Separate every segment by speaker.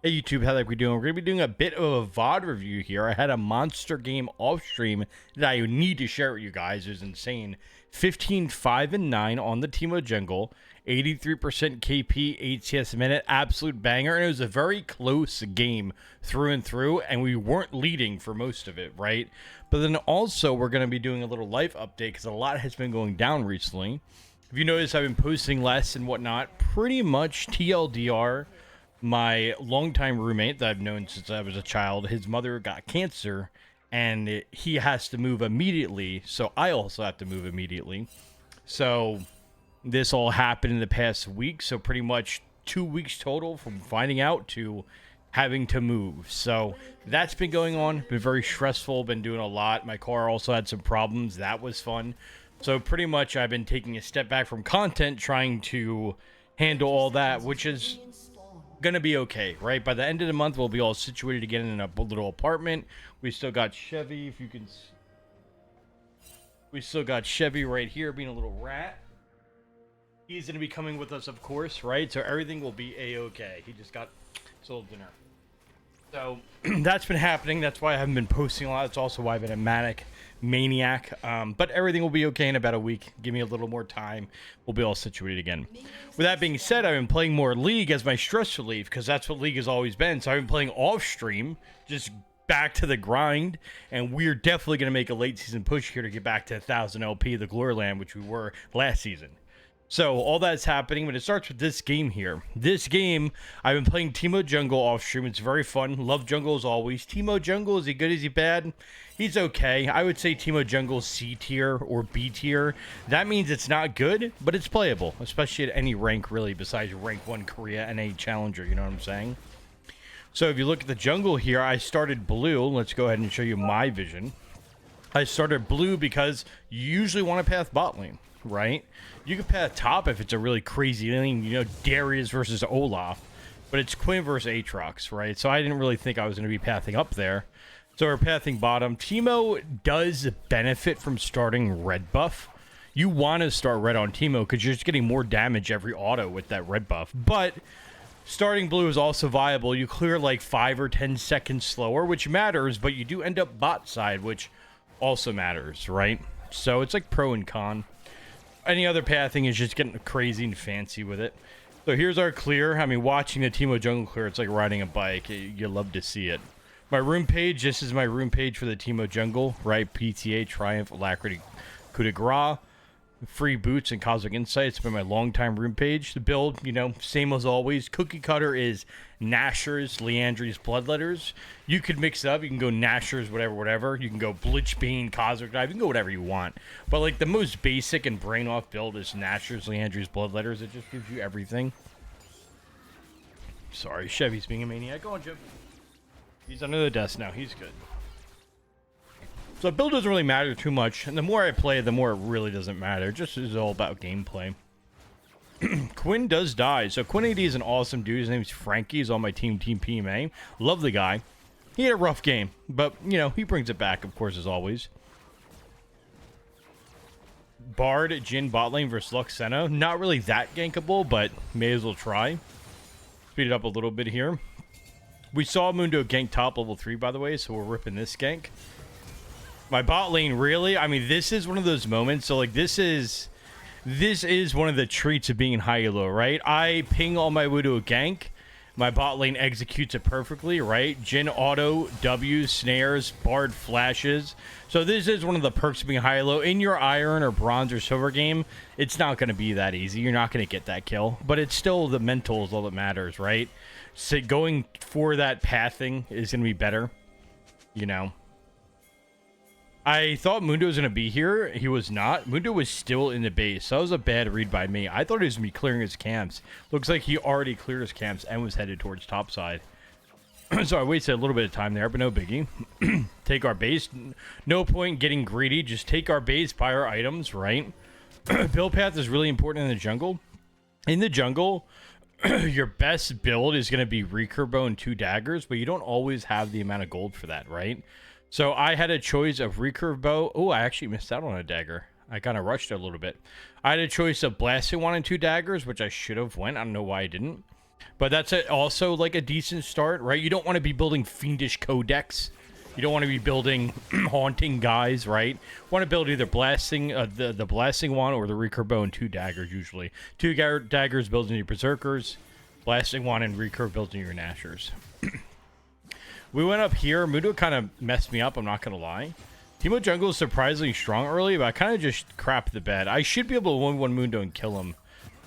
Speaker 1: Hey YouTube, how we doing? We're gonna be doing a bit of a VOD review here. I had a monster game off stream that I need to share with you guys. It was insane. 15, 5, and 9 on the Teemo jungle, 83% KP, 8 CS a minute, absolute banger, and it was a very close game through and through, and we weren't leading for most of it, right? But then also we're gonna be doing a little life update because a lot has been going down recently. If you notice, I've been posting less and whatnot. Pretty much TLDR. My longtime roommate that I've known since I was a child, his mother got cancer and he has to move immediately. So I also have to move immediately. So this all happened in the past week. So pretty much 2 weeks total from finding out to having to move. So that's been going on. Been very stressful. Been doing a lot. My car also had some problems. That was fun. So pretty much I've been taking a step back from content, trying to handle all that, which is gonna be okay, right? By the end of the month we'll be all situated again in a little apartment. We still got Chevy, if you can we still got Chevy right here being a little rat. He's gonna be coming with us, of course, right? So everything will be a-okay. He just got his little dinner. So that's been happening. That's why I haven't been posting a lot. It's also why I've been a maniac. But everything will be okay in about a week. Give me a little more time. We'll be all situated again. With that being said, I've been playing more League as my stress relief because that's what League has always been. So I've been playing off stream, just back to the grind. And we're definitely going to make a late season push here to get back to 1,000 LP, the Glory Land, which we were last season. So all that's happening, but it starts with this game here. This game, I've been playing Teemo Jungle off stream. It's very fun. Love Jungle as always. Teemo Jungle, is he good? Is he bad? He's okay. I would say Teemo Jungle C tier or B tier. That means it's not good, but it's playable, especially at any rank really besides rank 1 Korea and a challenger, you know what I'm saying? So if you look at the jungle here, I started blue. Let's go ahead and show you my vision. I started blue because you usually want to path bot lane, right? You can path top if it's a really crazy lane, you know, Darius versus Olaf, but it's Quinn versus Aatrox, right? So I didn't really think I was going to be pathing up there. So we're pathing bottom. Teemo does benefit from starting red buff. You want to start red on Teemo because you're just getting more damage every auto with that red buff. But starting blue is also viable. You clear like 5 or 10 seconds slower, which matters, but you do end up bot side, which also matters, right? So it's like pro and con. Any other pathing is just getting crazy and fancy with it. So here's our clear. I mean, watching the Teemo jungle clear, it's like riding a bike. You love to see it. My room page, this is my room page for the Teemo jungle, right? PTA, Triumph, Alacrity, Coup de Grace, Free Boots, and Cosmic Insight. It's been my long-time room page. The build, you know, same as always. Cookie cutter is Nashor's, Leandry's, Bloodletters. You could mix it up. You can go Nashor's, whatever. You can go Blitzbane, Cosmic Dive. You can go whatever you want. But, like, the most basic and brain-off build is Nashor's, Leandry's, Bloodletters. It just gives you everything. Sorry, Chevy's being a maniac. Go on, Jim. He's under the desk now. He's good. So build doesn't really matter too much, and the more I play, the more it really doesn't matter. It just is all about gameplay. Quinn does die. So Quinn AD is an awesome dude. His name's Frankie. He's on my team PMA. Love the guy. He had a rough game, but, you know, he brings it back, of course, as always. Bard, Jhin, bot lane versus Luxena. Not really that gankable, but may as well try. Speed it up a little bit here. We saw Mundo gank top level 3, by the way, so we're ripping this gank. My bot lane, really? I mean, this is one of those moments. So, like, this is one of the treats of being in high elo, right? I ping all my way to a gank. My bot lane executes it perfectly, right? Jhin auto, W, snares, Bard flashes. So this is one of the perks of being high elo. In your iron or bronze or silver game, it's not going to be that easy. You're not going to get that kill. But it's still the mental is all that matters, right? So going for that pathing is going to be better, you know? I thought Mundo was going to be here. He was not. Mundo was still in the base. So that was a bad read by me. I thought he was going to be clearing his camps. Looks like he already cleared his camps and was headed towards topside. So I wasted a little bit of time there, but no biggie. Take our base. No point getting greedy. Just take our base, buy our items, right? Build path is really important in the jungle. In the jungle, your best build is going to be recurve bow and 2 daggers, but you don't always have the amount of gold for that, right? So I had a choice of recurve bow. Oh, I actually missed out on a dagger. I kind of rushed it a little bit. I had a choice of blasting 1 and 2 daggers, which I should have went. I don't know why I didn't. But that's also like a decent start, right? You don't want to be building fiendish codex. You don't want to be building haunting guys, right? Want to build either blasting, the blasting one or the recurve bow and 2 daggers usually. 2 daggers building your berserkers, blasting one and recurve building your nashers. We went up here. Mundo kind of messed me up, I'm not gonna lie. Teemo jungle is surprisingly strong early, but I kind of just crapped the bed. I should be able to 1-1 Mundo and kill him.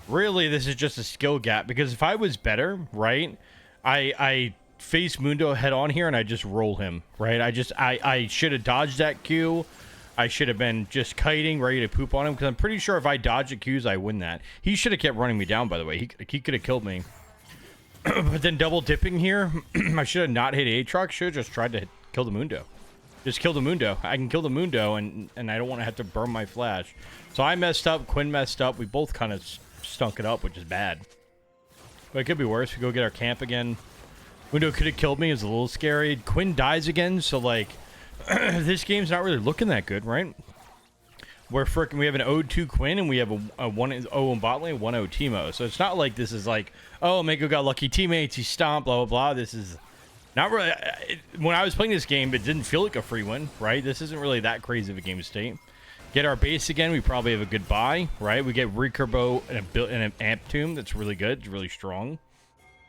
Speaker 1: Really, this is just a skill gap, because if I was better, right, I face Mundo head on here and I just roll him, right? I should have dodged that Q. I should have been just kiting, ready to poop on him, because I'm pretty sure if I dodge the Qs, I win that. He should have kept running me down, by the way. He could have killed me. But then double dipping here, I should have not hit Aatrox. Should have just tried to kill the Mundo. Just kill the Mundo. I can kill the Mundo, and I don't want to have to burn my flash. So I messed up. Quinn messed up. We both kind of stunk it up, which is bad. But it could be worse. We go get our camp again. Mundo could have killed me. It's a little scary. Quinn dies again, so like this game's not really looking that good, right? We have an 0-2 Quinn and we have a 1-0 in bot lane, 1-0 Teemo. So it's not like this is like, oh, Mako got lucky teammates, he stomped, blah blah blah. This is not really. When I was playing this game, it didn't feel like a free win, right? This isn't really that crazy of a game state. Get our base again. We probably have a good buy, right? We get recurve bow and an amp tomb that's really good. It's really strong.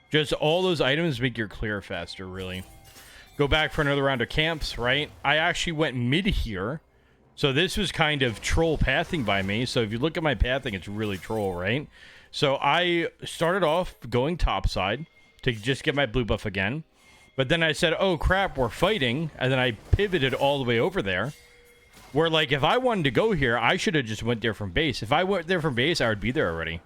Speaker 1: Just all those items make your clear faster, really. Go back for another round of camps, right? I actually went mid here. So this was kind of troll pathing by me. So if you look at my pathing, it's really troll, right? So I started off going topside to just get my blue buff again. But then I said, oh crap, we're fighting. And then I pivoted all the way over there. Where like, if I wanted to go here, I should have just went there from base. If I went there from base, I would be there already.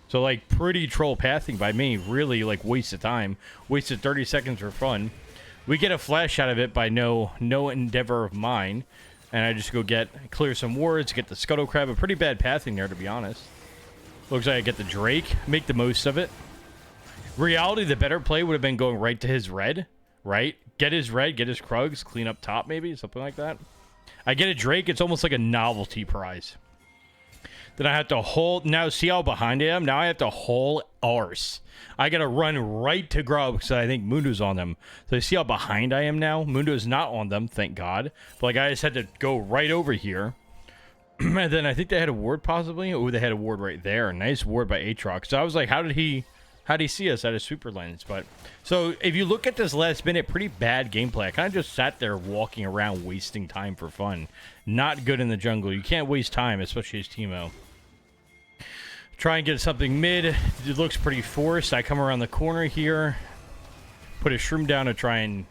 Speaker 1: So like pretty troll pathing by me. Really like waste of time. Wasted 30 seconds for fun. We get a flash out of it by no endeavor of mine. And I just go clear some wards, get the Scuttle Crab. A pretty bad pathing there, to be honest. Looks like I get the Drake, make the most of it. Reality, the better play would have been going right to his red, right? Get his red, get his Krugs, clean up top maybe, something like that. I get a Drake, it's almost like a novelty prize. Then I have to hold, now see how behind I am? Now I have to hold arse. I gotta run right to Grub because I think Mundo's on them. So you see how behind I am now? Mundo's not on them, thank God. But like I just had to go right over here. And then I think they had a ward possibly. Oh, they had a ward right there. Nice ward by Aatrox. So I was like, how did he see us at a super lens? But so if you look at this last minute, pretty bad gameplay. I kind of just sat there walking around wasting time for fun. Not good in the jungle. You can't waste time, especially as Teemo. Try and get something mid. It looks pretty forced. I come around the corner here. Put a shroom down to try and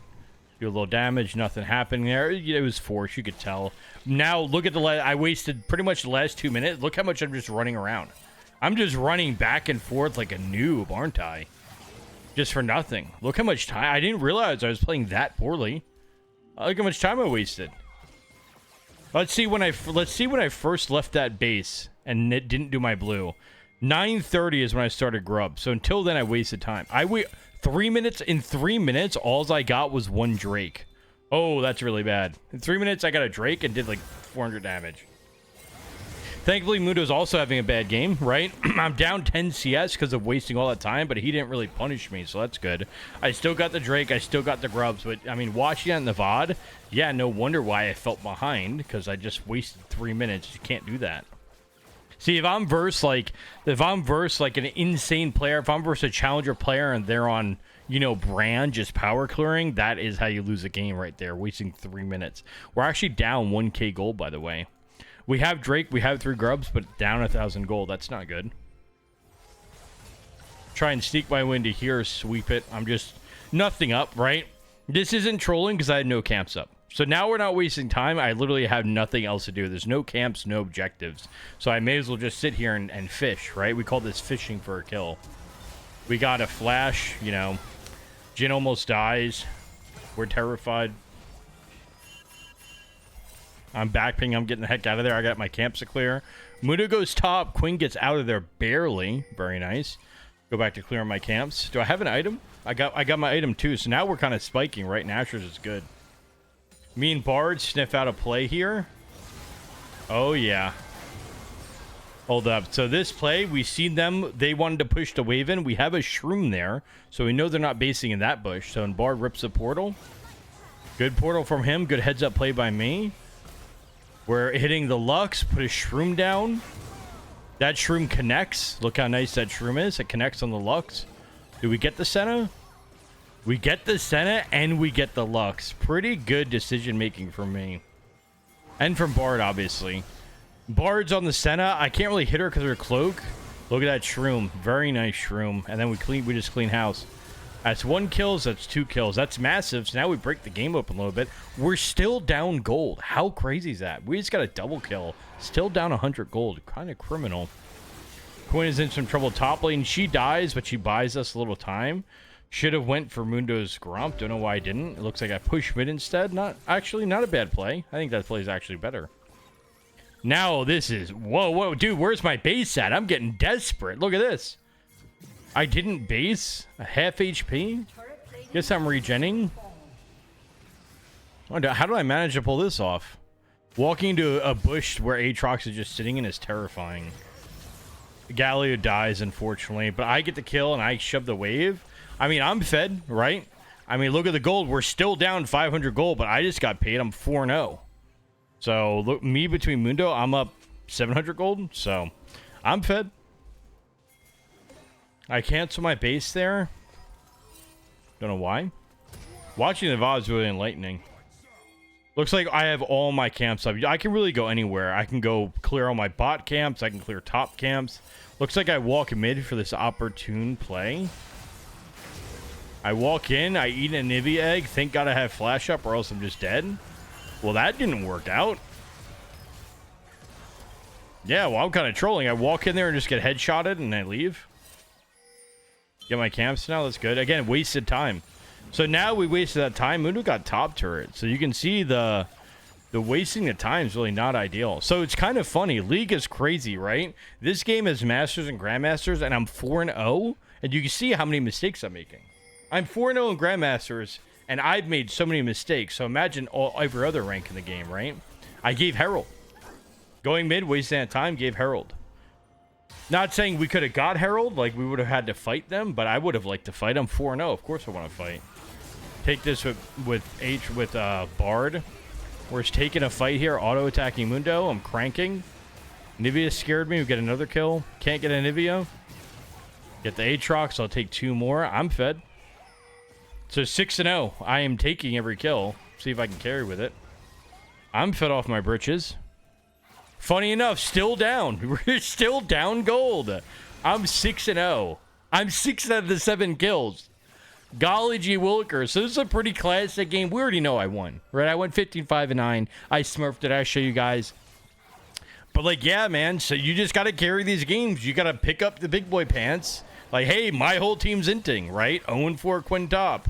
Speaker 1: do a little damage. Nothing happening there. It was forced. You could tell. Now, look at I wasted pretty much the last 2 minutes. Look how much I'm just running around. I'm just running back and forth like a noob, aren't I? Just for nothing. Look how much time. I didn't realize I was playing that poorly. Look how much time I wasted. Let's see when I first left that base and it didn't do my blue. 9:30 is when I started Grub. So until then, I wasted time. I wait 3 minutes. In 3 minutes, all I got was one Drake. Oh, that's really bad. In 3 minutes, I got a Drake and did like 400 damage. Thankfully, Mundo's also having a bad game, right? I'm down 10 CS because of wasting all that time, but he didn't really punish me, so that's good. I still got the Drake. I still got the Grubs, but I mean, watching that in the VOD, yeah, no wonder why I felt behind because I just wasted 3 minutes. You can't do that. See, if I'm versus like an insane player, if I'm versus a challenger player and they're on, you know, brand just power clearing, that is how you lose a game right there, wasting 3 minutes. We're actually down 1k gold, by the way. We have Drake, we have 3 Grubs, but down 1,000 gold. That's not good. Try and sneak my way into here, sweep it. I'm just nothing up, right? This isn't trolling because I had no camps up. So now we're not wasting time. I literally have nothing else to do. There's no camps, no objectives. So I may as well just sit here and fish, right? We call this fishing for a kill. We got a flash, you know. Jin almost dies. We're terrified. I'm backping. I'm getting the heck out of there. I got my camps to clear. Mundo goes top. Quinn gets out of there barely. Very nice. Go back to clearing my camps. Do I have an item? I got my item too. So now we're kind of spiking, right? Nashers is good. Me and Bard sniff out a play here. Oh, yeah. Hold up. So this play, we seen them. They wanted to push the wave in. We have a shroom there, so we know they're not basing in that bush. So Bard rips the portal. Good portal from him. Good heads up play by me. We're hitting the Lux. Put a shroom down. That shroom connects. Look how nice that shroom is. It connects on the Lux. Do we get the Senna? We get the Senna and we get the Lux. Pretty good decision making from me. And from Bard, obviously. Bard's on the Senna. I can't really hit her because of her cloak. Look at that shroom. Very nice shroom. And then we just clean house. That's 1 kill. That's 2 kills. That's massive. So now we break the game open a little bit. We're still down gold. How crazy is that? We just got a double kill. Still down 100 gold. Kind of criminal. Quinn is in some trouble top lane. She dies, but she buys us a little time. Should have went for Mundo's Gromp. Don't know why I didn't. It looks like I pushed mid instead. Not a bad play. I think that play is actually better. Now this is... Whoa, dude, where's my base at? I'm getting desperate. Look at this. I didn't base. A half HP? Guess I'm regenning. How do I manage to pull this off? Walking into a bush where Aatrox is just sitting in is terrifying. Galio dies, unfortunately. But I get the kill and I shove the wave. I mean, I'm fed, right? I mean, look at the gold. We're still down 500 gold, but I just got paid. I'm 4-0. So, look, me between Mundo, I'm up 700 gold. So, I'm fed. I cancel my base there. Don't know why. Watching the VOD is really enlightening. Looks like I have all my camps up. I can really go anywhere. I can go clear all my bot camps. I can clear top camps. Looks like I walk mid for this opportune play. I walk in. I eat an Nivea egg. Thank God I have flash up or else I'm just dead. Well, that didn't work out. Yeah, well, I'm kind of trolling. I walk in there and just get headshotted and I leave. Get my camps now. That's good. Again, wasted time. So now we wasted that time. Mundo got top turret. So you can see the wasting the time is really not ideal. So it's kind of funny. League is crazy, right? This game is Masters and Grandmasters, and I'm 4-0. And you can see how many mistakes I'm making. I'm 4-0 in Grandmasters, and I've made so many mistakes. So imagine every other rank in the game, right? I gave Herald. Going mid, wasting that time, gave Herald. Not saying we could have got Herald, like we would have had to fight them, but I would have liked to fight. I'm 4-0. Of course I want to fight. Take this with Bard. We're just taking a fight here, auto-attacking Mundo. I'm cranking. Nivea scared me. We get another kill. Can't get a Nivea. Get the Aatrox. I'll take 2 more. I'm fed. So 6-0. I am taking every kill. See if I can carry with it. I'm fed off my britches. Funny enough, still down. We're still down gold. I'm 6-0. I'm 6 out of the 7 kills. Golly gee willikers. So this is a pretty classic game. We already know I won, right? I went 15-5-9. I smurfed it. I show you guys. But like, yeah, man. So you just got to carry these games. You got to pick up the big boy pants. Like, hey, my whole team's inting, right? 0-4 Quintop.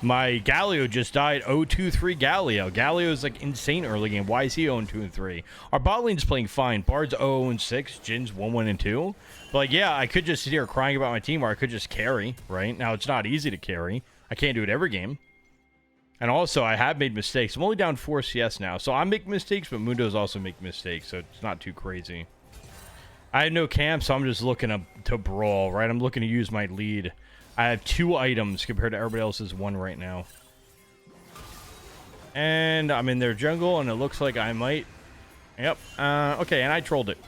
Speaker 1: My Galio just died. 0-2-3 Galio. Galio's like insane early game. Why is he 0-2-3? Our bot lane's playing fine. Bard's 0-6. Jin's 1-1-2. But like, yeah, I could just sit here crying about my team, or I could just carry, right? Now, it's not easy to carry. I can't do it every game. And also, I have made mistakes. I'm only down 4 CS now. So I'm making mistakes, but Mundo's also making mistakes. So it's not too crazy. I have no camp, so I'm just looking to brawl, right? I'm looking to use my lead. I have 2 items compared to everybody else's 1 right now. And I'm in their jungle, and it looks like I might... Yep. Okay, and I trolled it.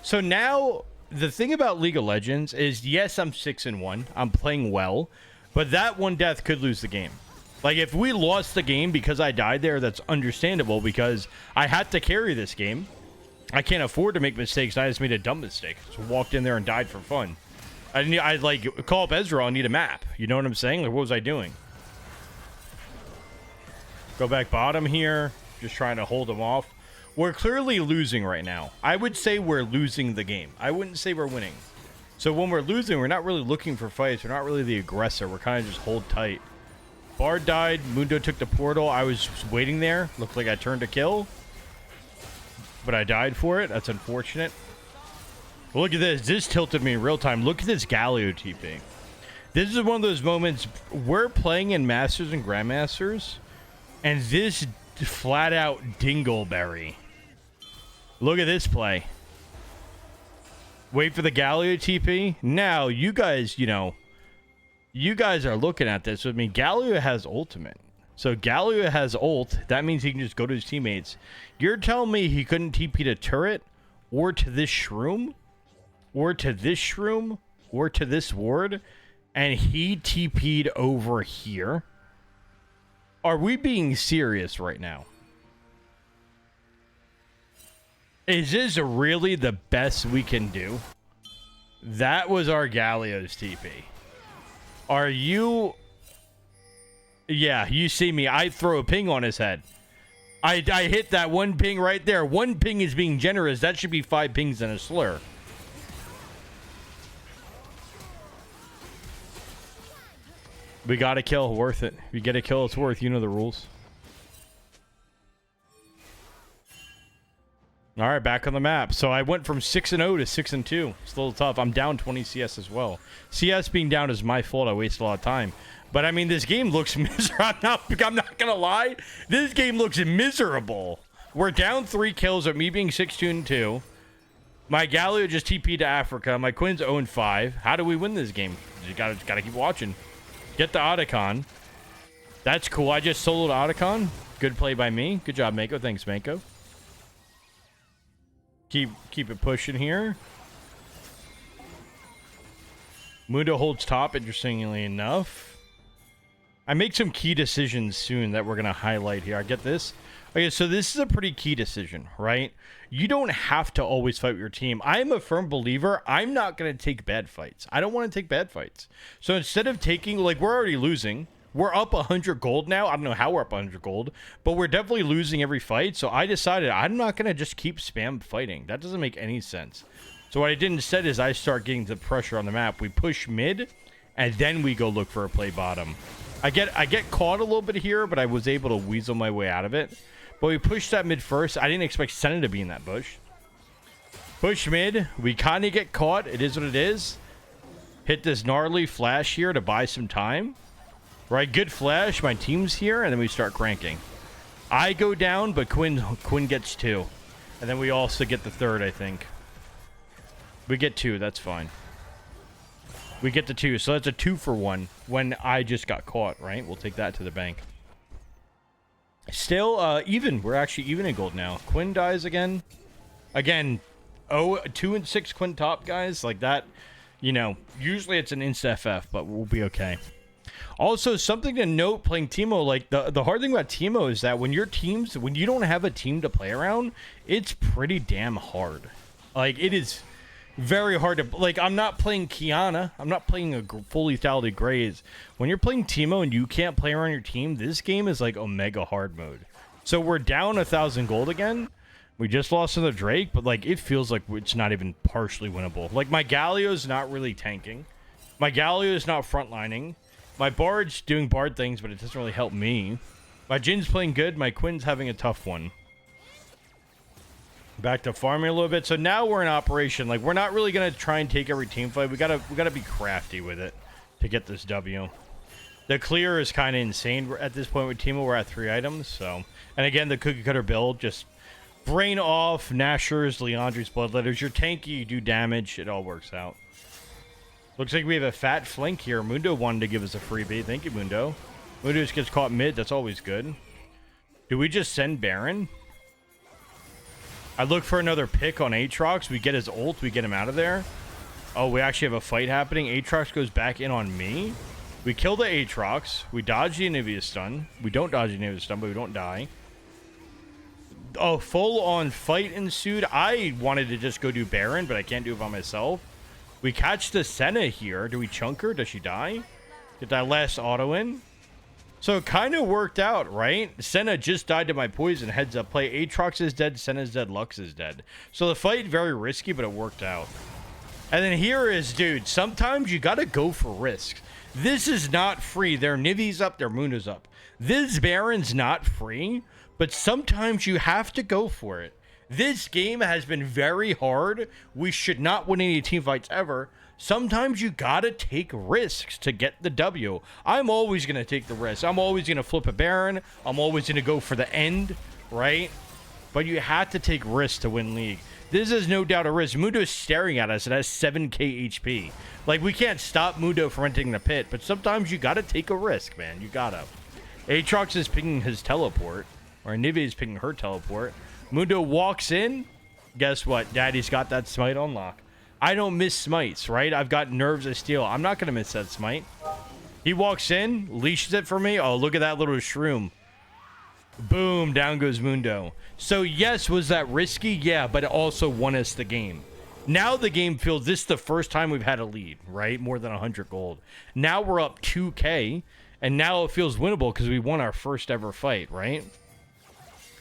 Speaker 1: So now, the thing about League of Legends is, yes, I'm 6-1. I'm playing well. But that 1 death could lose the game. Like, if we lost the game because I died there, that's understandable, because I had to carry this game. I can't afford to make mistakes. I just made a dumb mistake. So walked in there and died for fun. I like call up Ezreal and need a map. You know what I'm saying? Like, what was I doing? Go back bottom here. Just trying to hold them off. We're clearly losing right now. I would say we're losing the game. I wouldn't say we're winning. So when we're losing, we're not really looking for fights. We're not really the aggressor. We're kind of just hold tight. Bard died. Mundo took the portal. I was just waiting there. Looked like I turned to kill. But I died for it. That's unfortunate. Well, look at this. This tilted me in real time. Look at this Galio TP. This is one of those moments. We're playing in Masters and Grandmasters. And this flat out dingleberry. Look at this play. Wait for the Galio TP. Now, you guys, you guys are looking at this with me. Galio has ultimate. So Galio has ult. That means he can just go to his teammates. You're telling me he couldn't TP to turret or to this shroom or to this shroom or to this ward and he TP'd over here? Are we being serious right now? Is this really the best we can do? That was our Galio's TP. Are you... Yeah, you see me. I throw a ping on his head. I hit that one ping right there. One ping is being generous. That should be 5 pings and a slur. We got a kill. Worth it. If you get a kill, it's worth. You know the rules. All right, back on the map. So I went from 6-0 to 6-2. It's a little tough. I'm down 20 CS as well. CS being down is my fault. I wasted a lot of time. But, I mean, this game looks miserable. I'm not going to lie. This game looks miserable. We're down 3 kills with me being 6-2-2. My Galio just TP'd to Africa. My Quinn's 0-5. How do we win this game? You gotta keep watching. Get the Otacon. That's cool. I just soloed Otacon. Good play by me. Good job, Mako. Thanks, Mako. Keep it pushing here. Mundo holds top, interestingly enough. I make some key decisions soon that we're going to highlight here. I get this. Okay, so this is a pretty key decision, right? You don't have to always fight with your team. I am a firm believer. I'm not going to take bad fights. I don't want to take bad fights. So instead of taking, like, we're already losing. We're up 100 gold now. I don't know how we're up 100 gold, but we're definitely losing every fight. So I decided I'm not going to just keep spam fighting. That doesn't make any sense. So what I did instead is I start getting the pressure on the map. We push mid, and then we go look for a play bottom. I get caught a little bit here, but I was able to weasel my way out of it. But we pushed that mid first. I didn't expect Senna to be in that bush. Push mid. We kind of get caught. It is what it is. Hit this gnarly flash here to buy some time. Right, good flash. My team's here, and then we start cranking. I go down, but Quinn gets 2. And then we also get the 3rd, I think. We get 2. That's fine. We get the 2. So that's a 2-for-1 when I just got caught, right? We'll take that to the bank. Still even. We're actually even in gold now. Quinn dies again. Again, 2-6 Quinn top, guys. Like that, usually it's an insta-FF, but we'll be okay. Also, something to note playing Teemo, like the hard thing about Teemo is that when you don't have a team to play around, it's pretty damn hard. Like, it is very hard to, like, I'm not playing Kiana. I'm not playing a full lethality Graze. When you're playing Teemo and you can't play around your team, this game is like Omega hard mode. So we're down 1,000 gold again. We just lost to the Drake, but, like, it feels like it's not even partially winnable. Like, my Galio's not really tanking. My Galio is not frontlining. My Bard's doing Bard things, but it doesn't really help me. My Jin's playing good. My Quinn's having a tough one. Back to farming a little bit. So now we're in operation. Like, we're not really going to try and take every team fight. We gotta be crafty with it to get this W. The clear is kind of insane at this point with Teemo. We're at 3 items. So, and again, the cookie cutter build, just brain off, Nashers, Leandri's Bloodletters. You're tanky, you do damage. It all works out. Looks like we have a fat flank here. Mundo wanted to give us a freebie. Thank you, Mundo. Mundo just gets caught mid. That's always good. Do we just send Baron? I look for another pick on Aatrox. We get his ult. We get him out of there. Oh, we actually have a fight happening. Aatrox goes back in on me. We kill the Aatrox. We dodge the Anivia stun. We don't dodge the Anivia stun, but we don't die. Oh, full-on fight ensued. I wanted to just go do Baron, but I can't do it by myself. We catch the Senna here. Do we chunk her? Does she die? Get that last auto in. So it kind of worked out, right? Senna just died to my poison. Heads up play. Aatrox is dead. Senna's dead. Lux is dead. So the fight, very risky, but it worked out. And then here is, dude, sometimes you got to go for risks. This is not free. Their Nivi's up. Their Mundo's up. This Baron's not free, but sometimes you have to go for it. This game has been very hard. We should not win any team fights ever. Sometimes you gotta take risks to get the W. I'm always gonna take the risk. I'm always gonna flip a Baron. I'm always gonna go for the end, right? But you have to take risks to win League. This is no doubt a risk. Mundo's staring at us. It has 7k HP. Like, we can't stop Mundo from entering the pit, but sometimes you gotta take a risk, man. You gotta. Aatrox is pinging his teleport, or Nivea is pinging her teleport. Mundo walks in. Guess what? Daddy's got that smite on lock. I don't miss smites, right? I've got nerves of steel. I'm not gonna miss that smite. He walks in, leashes it for me. Oh, look at that little shroom. Boom, down goes Mundo. So yes, was that risky? Yeah, but it also won us the game. Now the game feels, this is the first time we've had a lead, right? More than 100 gold. Now we're up 2k, and now it feels winnable because we won our first ever fight, right?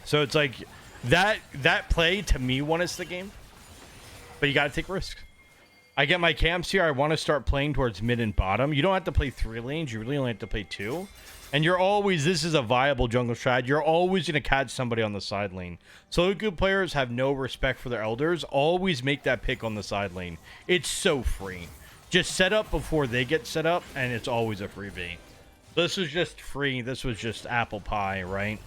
Speaker 1: So it's like, that play to me won us the game. But you got to take risks. I get my camps here. I want to start playing towards mid and bottom. You don't have to play 3 lanes. You really only have to play 2. And you're always, this is a viable jungle strat. You're always going to catch somebody on the side lane. So good players have no respect for their elders. Always make that pick on the side lane. It's so free. Just set up before they get set up, and it's always a freebie. This was just free. This was just apple pie, right?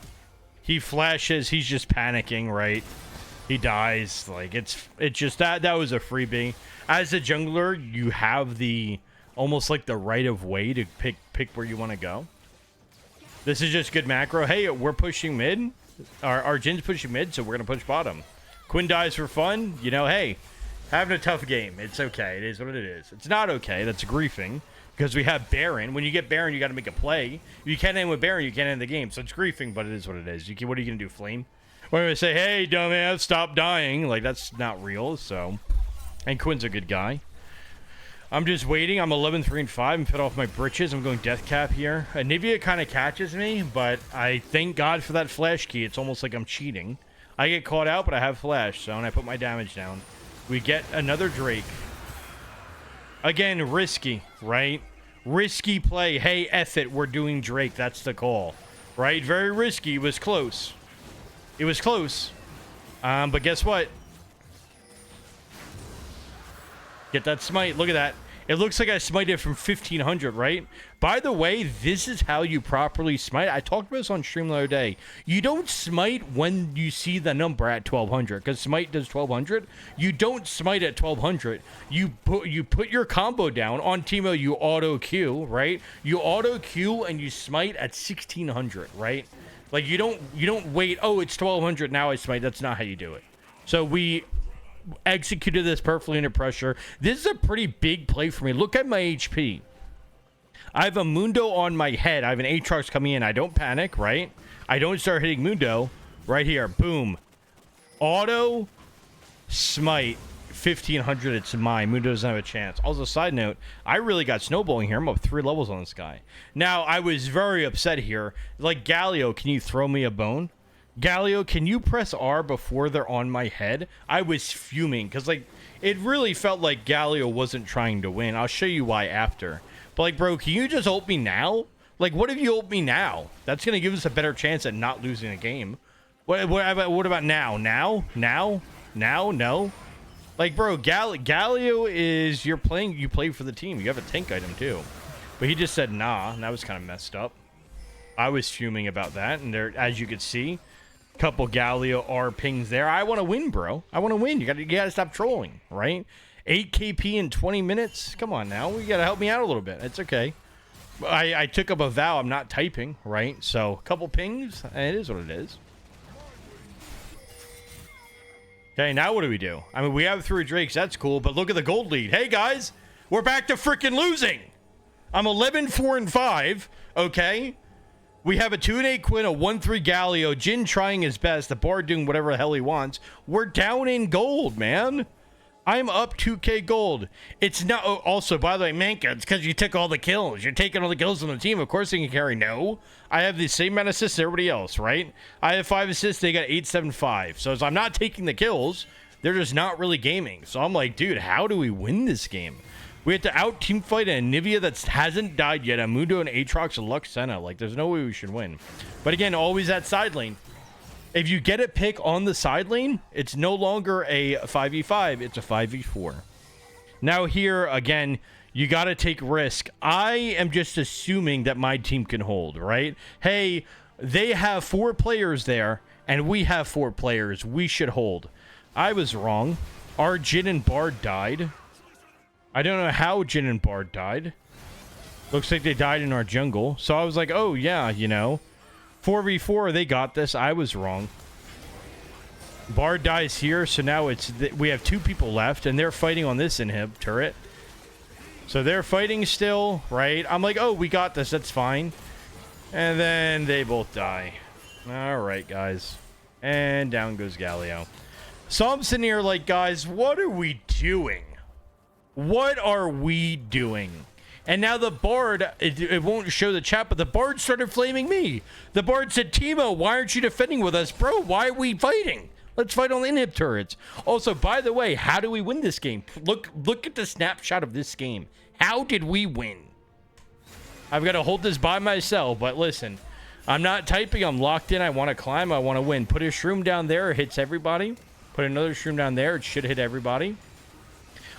Speaker 1: He flashes. He's just panicking, right? He dies. Like, it's just that was a freebie. As a jungler, you have the almost like the right of way to pick where you want to go. This is just good macro. Hey, we're pushing mid. Our Jin's pushing mid, so we're gonna push bottom. Quinn dies for fun. You know, hey, having a tough game. It's okay. It is what it is. It's not okay. That's griefing because we have Baron. When you get Baron, you got to make a play. If you can't end with Baron, you can't end the game. So it's griefing, but it is what it is. What are you gonna do, Flame? We're gonna say, hey, dumbass, stop dying. Like, that's not real. So, and Quinn's a good guy. I'm just waiting. I'm 11-3-5. I'm fit off my britches. I'm going death cap here. Nivea kind of catches me, but I thank God for that flash key. It's almost like I'm cheating. I get caught out, but I have flash, so and I put my damage down. We get another Drake. Again, risky, right? Risky play. Hey, F it. We're doing Drake. That's the call, right? Very risky. It was close. It was close. But guess what? Get that smite. Look at that. It looks like I smited from 1500, right? By the way, this is how you properly smite. I talked about this on stream the other day. You don't smite when you see the number at 1200, because smite does 1200. You don't smite at 1200. You put your combo down. On Teemo, you auto Q, right? You auto Q and you smite at 1600, right? Like, you don't wait, oh, it's 1200, now I smite. That's not how you do it. So we executed this perfectly under pressure. This is a pretty big play for me. Look at my HP. I have a Mundo on my head. I have an Aatrox coming in. I don't panic, right? I don't start hitting Mundo. Right here. Boom. Auto. Smite. 1500. It's mine. Mundo doesn't have a chance. Also, side note, I really got snowballing here. I'm up 3 levels on this guy. Now, I was very upset here. Like, Galio, can you throw me a bone? Galio, can you press R before they're on my head? I was fuming because, like, it really felt like Galio wasn't trying to win. I'll show you why after. But, like, bro, can you just ult me now? Like, what if you ult me now? That's going to give us a better chance at not losing a game. What about now? Now? No? Like, bro, Galio is, you play for the team. You have a tank item, too. But he just said nah, and that was kind of messed up. I was fuming about that, and there, as you could see, couple Galio R pings there. I want to win, bro. I want to win. You gotta stop trolling, right? 8 KP in 20 minutes. Come on now. You gotta help me out a little bit. It's okay. I took up a vow. I'm not typing, right? So, a couple pings, and it is what it is. Okay, now what do we do? I mean, we have 3 Drakes. That's cool, but look at the gold lead. Hey, guys, we're back to freaking losing. I'm 11-4-5, okay? We have a 2-8 Quinn, a 1-3 Galio, Jin trying his best, the Bard doing whatever the hell he wants. We're down in gold, man. I'm up 2k gold. It's not... Oh, also, by the way, Manka, it's because you took all the kills. You're taking all the kills on the team. Of course they can carry. No. I have the same amount of assists as everybody else, right? I have 5 assists. They got 8, 7, 5. So I'm not taking the kills. They're just not really gaming. So I'm like, dude, how do we win this game? We have to out team fight a Nivea that hasn't died yet. A Mundo and Aatrox and Luxena. Like, there's no way we should win. But again, always that side lane. If you get a pick on the side lane, it's no longer a 5v5. It's a 5v4. Now here, again, you got to take risk. I am just assuming that my team can hold, right? Hey, they have 4 players there, and we have 4 players. We should hold. I was wrong. Our Jhin and Bard died. I don't know how Jhin and Bard died. Looks like they died in our jungle. So I was like, oh, yeah, you know. 4v4, they got this. I was wrong. Bard dies here, so now we have 2 people left, and they're fighting on this inhib turret. So they're fighting still, right? I'm like, oh, we got this. That's fine. And then they both die. All right, guys. And down goes Galio. So I'm sitting here like, guys, what are we doing? What are we doing? And now the Bard, it won't show the chat, but the Bard started flaming me. The Bard said, Teemo, why aren't you defending with us? Bro, why are we fighting? Let's fight on the inhib turrets. Also, by the way, how do we win this game? Look at the snapshot of this game. How did we win? I've got to hold this by myself, but listen. I'm not typing. I'm locked in. I want to climb. I want to win. Put a shroom down there. It hits everybody. Put another shroom down there. It should hit everybody.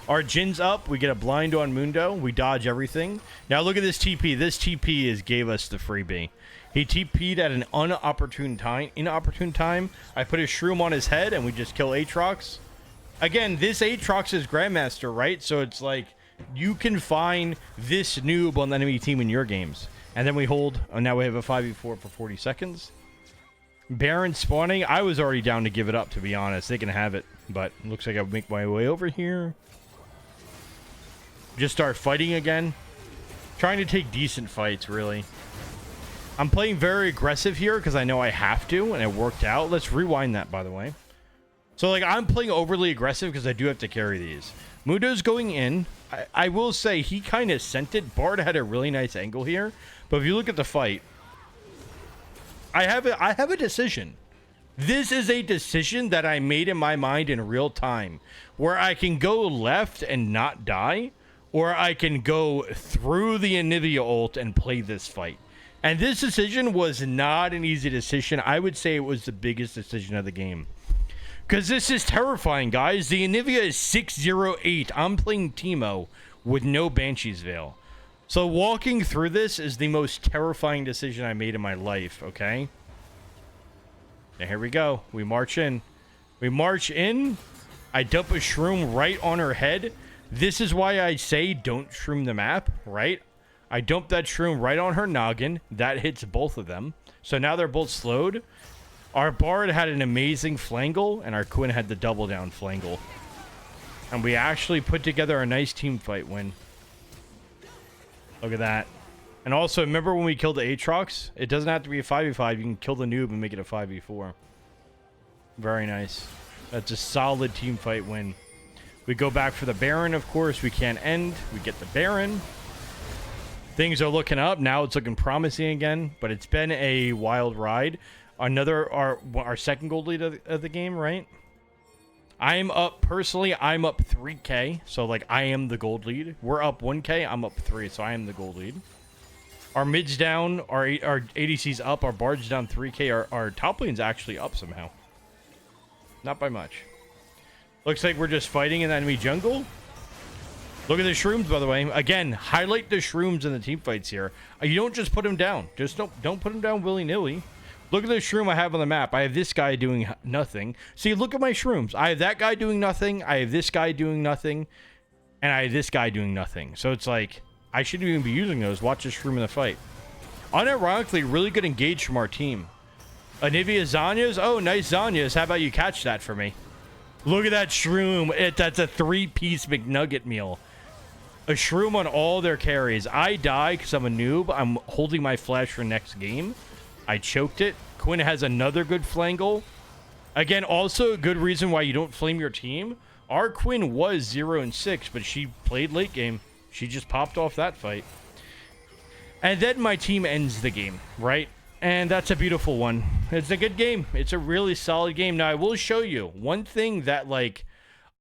Speaker 1: Our Jin's up. We get a blind on Mundo. We dodge everything. Now look at this TP. This TP gave us the freebie. He TP'd at an inopportune time. I put a shroom on his head, and we just kill Aatrox. Again, this Aatrox is Grandmaster, right? So it's like you can find this noob on the enemy team in your games. And then we hold. Oh, now we have a 5v4 for 40 seconds. Baron spawning. I was already down to give it up, to be honest. They can have it. But it looks like I make my way over here. Just start fighting again. Trying to take decent fights, really. I'm playing very aggressive here because I know I have to, and it worked out. Let's rewind that, by the way. So, like, I'm playing overly aggressive because I do have to carry these. Mundo's going in. I will say he kind of sent it. Bard had a really nice angle here. But if you look at the fight, I have a decision. This is a decision that I made in my mind in real time, where I can go left and not die, or I can go through the Anivia ult and play this fight. And this decision was not an easy decision. I would say it was the biggest decision of the game. Because this is terrifying, guys. The Anivia is 608. I'm playing Teemo with no Banshee's Veil. So walking through this is the most terrifying decision I made in my life, okay? Now here we go. We march in. We march in. I dump a shroom right on her head. This is why I say don't shroom the map, right? I dump that shroom right on her noggin. That hits both of them. So now they're both slowed. Our Bard had an amazing flangle, and our Quinn had the double down flangle. And we actually put together a nice team fight win. Look at that. And also, remember when we killed the Aatrox? It doesn't have to be a 5v5. You can kill the noob and make it a 5v4. Very nice. That's a solid team fight win. We go back for the Baron, of course. We can't end. We get the Baron. Things are looking up. Now it's looking promising again. But it's been a wild ride. Our second gold lead of the game, right? I'm up, personally, I'm up 3k. So, like, I am the gold lead. We're up 1k. I'm up 3, so I am the gold lead. Our mid's down. Our ADC's up. Our Bard's down 3k. Our top lane's actually up somehow. Not by much. Looks like we're just fighting in the enemy jungle. Look at the shrooms, by the way. Again, highlight the shrooms in the team fights here. You don't just put them down. Just don't put them down willy-nilly. Look at the shroom I have on the map. I have this guy doing nothing. See, look at my shrooms. I have that guy doing nothing. I have this guy doing nothing. And I have this guy doing nothing. So it's like, I shouldn't even be using those. Watch this shroom in the fight. Unironically, really good engage from our team. Anivia Zanyas. Oh, nice Zanyas. How about you catch that for me? Look at that shroom. That's a 3-piece McNugget meal. A shroom on all their carries. I die because I'm a noob. I'm holding my flash for next game. I choked it. Quinn has another good flangle. Again, also a good reason why you don't flame your team. Our Quinn was 0-6, but she played late game. She just popped off that fight. And then my team ends the game, right? And that's a beautiful one. It's a good game. It's a really solid game. Now, I will show you one thing that, like,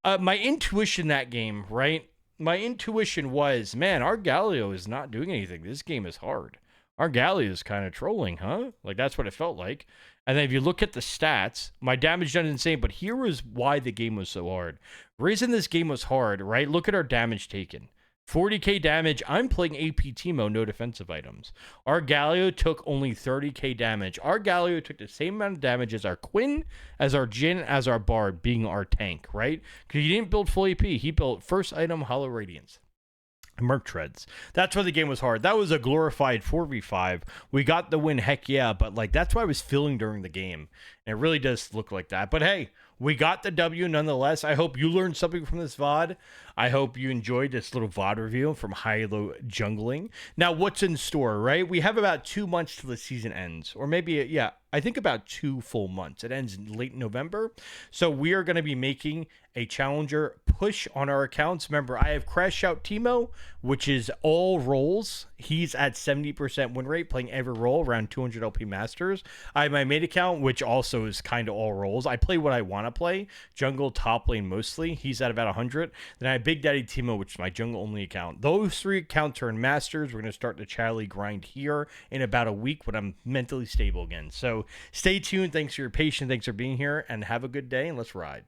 Speaker 1: my intuition that game, right? My intuition was, man, our Galio is not doing anything. This game is hard. Our Galio is kind of trolling, huh? Like, that's what it felt like. And then if you look at the stats, my damage done insane, but here was why the game was so hard. The reason this game was hard, right? Look at our damage taken. 40k damage. I'm playing AP Teemo, no defensive items. Our Galio took only 30k damage. Our Galio took the same amount of damage as our Quinn, as our Jin, as our Bard, being our tank, right? Because he didn't build full AP. He built first item, Hollow Radiance. Merc Treads. That's why the game was hard. That was a glorified 4v5. We got the win, heck yeah, but like that's why I was feeling during the game. And it really does look like that. But hey, we got the W nonetheless. I hope you learned something from this VOD. I hope you enjoyed this little VOD review from High-Low Jungling. Now, what's in store, right? We have about 2 months till the season ends. Or maybe, yeah, I think about 2 full months. It ends in late November. So we are going to be making a challenger push on our accounts. Remember, I have Crash Out Teemo, which is all roles. He's at 70% win rate, playing every role, around 200 LP Masters. I have my main account, which also is kind of all roles. I play what I want to play. Jungle, top lane mostly. He's at about 100. Then I have Big Daddy Teemo, which is my jungle only account. Those 3 accounts are in Masters. We're going to start the Charlie grind here in about a week when I'm mentally stable again. So stay tuned. Thanks for your patience. Thanks for being here, and have a good day, and let's ride.